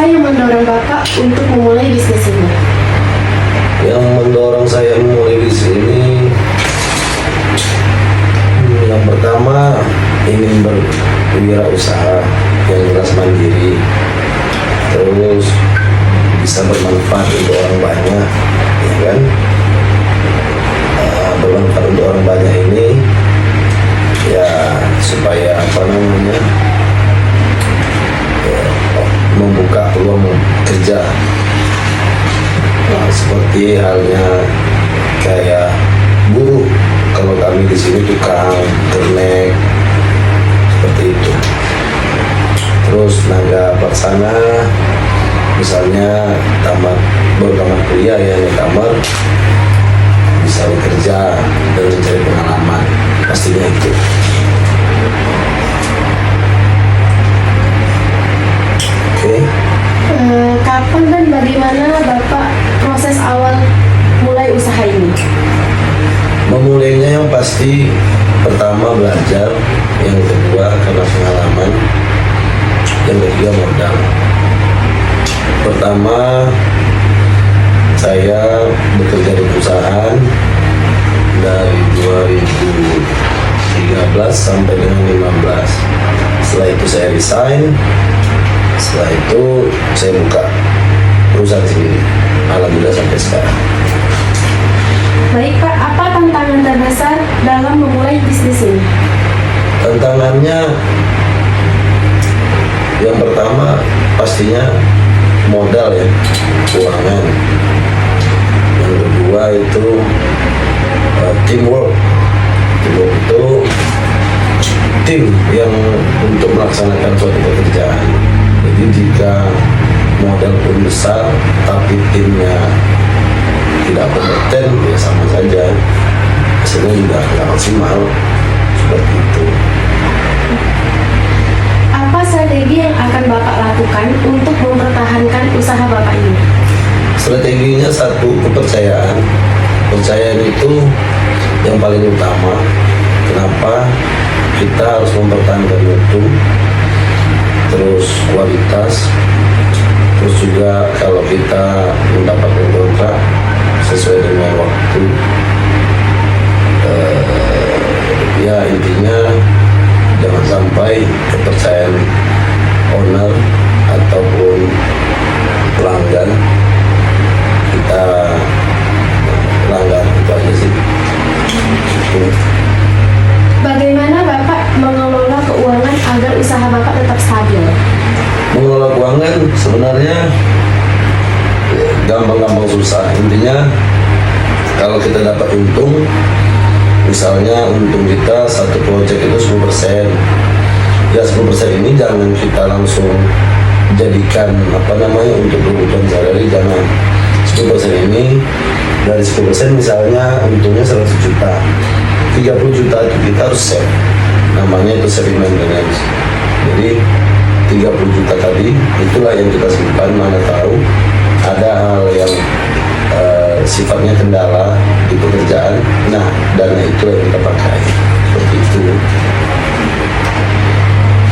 Apa yang mendorong Bapak untuk memulai bisnis ini? Yang mendorong saya memulai bisnis ini, yang pertama ingin berwirausaha yang jelas mandiri, terus bisa bermanfaat untuk orang banyak, ya kan? Bermanfaat untuk orang banyak ini ya supaya apa namanya ya, membuka peluang kerja. Nah, seperti halnya kayak buruh, kalau kami di sini tukang kernek seperti itu. Terus tenaga pelaksana, misalnya baru tamat kuliah ya, tamat bisa bekerja dan mencari pengalaman, pastinya itu. Oke. Kapan dan bagaimana Bapak proses awal mulai usaha ini? Memulainya yang pasti pertama belajar, yang kedua karena pengalaman, yang ketiga modal. Pertama saya bekerja di perusahaan dari 2013 sampai dengan 2015. Setelah itu saya resign. Setelah itu saya buka perusahaan sendiri. Alhamdulillah sampai sekarang. Baik Pak, apa tantangan terbesar dalam memulai bisnis ini? Tantangannya yang pertama pastinya modal ya, keuangan. Yang kedua itu teamwork. Teamwork itu tim yang untuk melaksanakan suatu pekerjaan. Jadi jika modal pun besar tapi timnya tidak kompeten, ya sama saja, hasilnya juga tidak maksimal, seperti itu. Apa strategi yang akan Bapak lakukan untuk mempertahankan usaha Bapak ini? Strateginya satu, kepercayaan. Kepercayaan itu yang paling utama. Kenapa? Kita harus mempertahankan mutu, terus kualitas, terus juga kalau kita mendapatkan kontrak sesuai dengan waktu, ya intinya jangan sampai kepercayaan owner ataupun pelanggan kita pelanggan, itu aja sih. Bagaimana Bapak mengelola keuangan agar usaha Bapak tetap stabil? Mengelola keuangan sebenarnya gampang-gampang susah. Intinya kalau kita dapat untung, misalnya untung kita satu proyek itu 10%, ya 10% ini jangan kita langsung jadikan untuk kebutuhan sehari-hari, jangan. 10% ini dari 10% misalnya untungnya 100 juta, 30 juta itu kita harus save, namanya itu saving maintenance. Jadi 30 juta tadi itulah yang kita simpan, mana tahu ada hal yang sifatnya kendala di pekerjaan, nah dana itu yang kita pakai, seperti itu.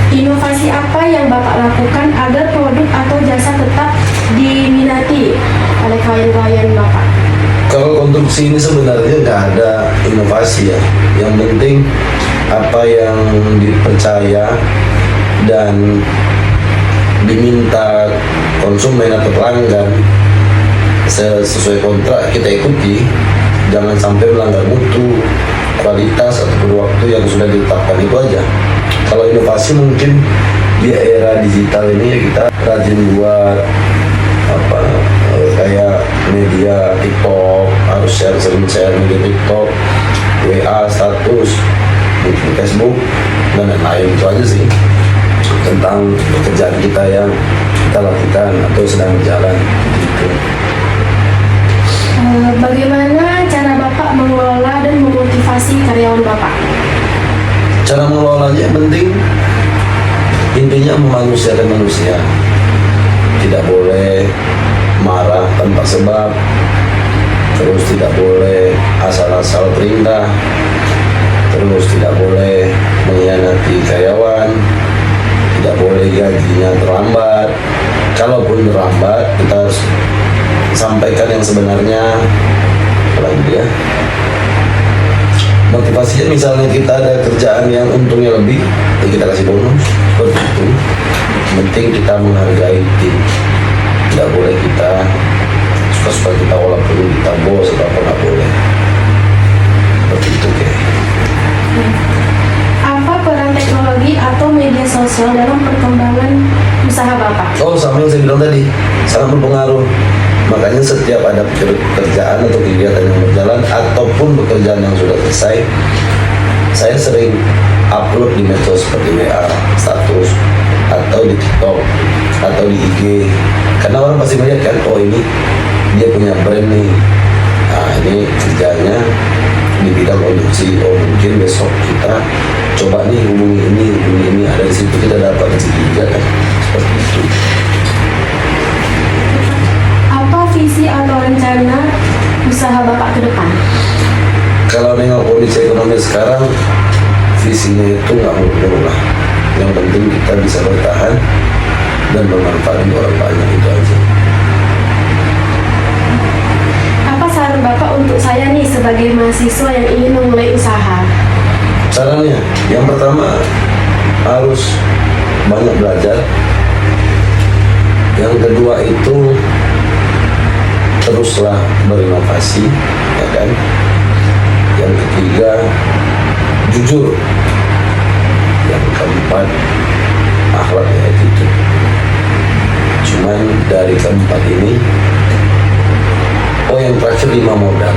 Inovasi apa yang Bapak lakukan agar produk atau jasa tetap diminati oleh klien-klien Bapak? Kalau konstruksi ini sebenarnya nggak ada inovasi ya, yang penting apa yang dipercaya dan diminta konsumen atau pelanggan sesuai kontrak kita ikuti, jangan sampai melanggar mutu, kualitas ataupun waktu yang sudah ditetapkan, itu aja. Kalau inovasi mungkin di era digital ini ya kita rajin buat kayak media TikTok, harus sering share media TikTok, WA status, bikin Facebook dan lain-lain, itu aja sih tentang pekerjaan kita yang kita lakukan atau sedang berjalan gitu. Bagaimana cara Bapak mengelola dan memotivasi karyawan Bapak? Cara mengelolanya yang penting intinya memanusiakan manusia, tidak boleh marah tanpa sebab, terus tidak boleh asal-asal perintah, terus tidak boleh mengkhianati karyawan, tidak boleh gajinya terlambat, kalaupun terlambat kita harus sampaikan yang sebenarnya. Apalagi ya, motivasinya misalnya kita ada kerjaan yang untungnya lebih, ya kita kasih bonus seperti itu. Yang penting kita menghargai tim, tidak boleh kita suka-suka kita walaupun kita bos atau apa, nggak boleh seperti itu. Apa peran teknologi atau media sosial dalam perkembangan usaha Bapak? Oh, sama yang saya bilang tadi, sangat berpengaruh. Makanya setiap ada pekerjaan atau kegiatan yang berjalan ataupun pekerjaan yang sudah selesai, saya sering upload di medsos seperti WA, status, atau di TikTok, atau di IG. Karena orang pasti melihat kan, oh ini dia punya brand nih. Nah, ini kerjanya di bidang produksi. Oh, mungkin besok kita coba nih hubungi ini. Ada di situ kita dapat rezeki juga kan. Seperti itu. Apa visi atau rencana usaha Bapak ke depan? Kalau nengok kondisi ekonomi sekarang, visinya itu nggak muluk-muluk lah. Yang penting kita bisa bertahan dan bermanfaat untuk orang banyak, itu aja. Apa saran Bapak untuk saya nih sebagai mahasiswa yang ingin memulai usaha? Caranya, yang pertama harus banyak belajar. Yang kedua itu teruslah berinovasi, ya kan. Yang ketiga jujur. Yang keempat akhlak, ya itu. Cuman dari keempat ini, yang terakhir 5 modal.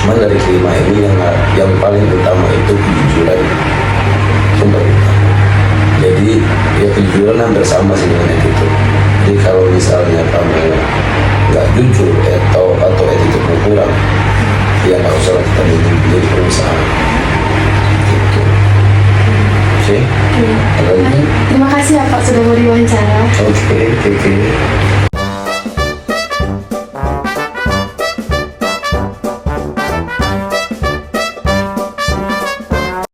Cuman dari kelima ini yang paling utama itu kejujuran. Itu paling utama. Jadi ya kejujuran hampir sama sih dengan itu. Jadi kalau misalnya kamu nggak jujur atau attitude kurang, ya nggak usah lah kita jadi pengusaha. Gitu. Oke. Ada lagi? Terima kasih ya Pak sudah mau diwawancara. Oke.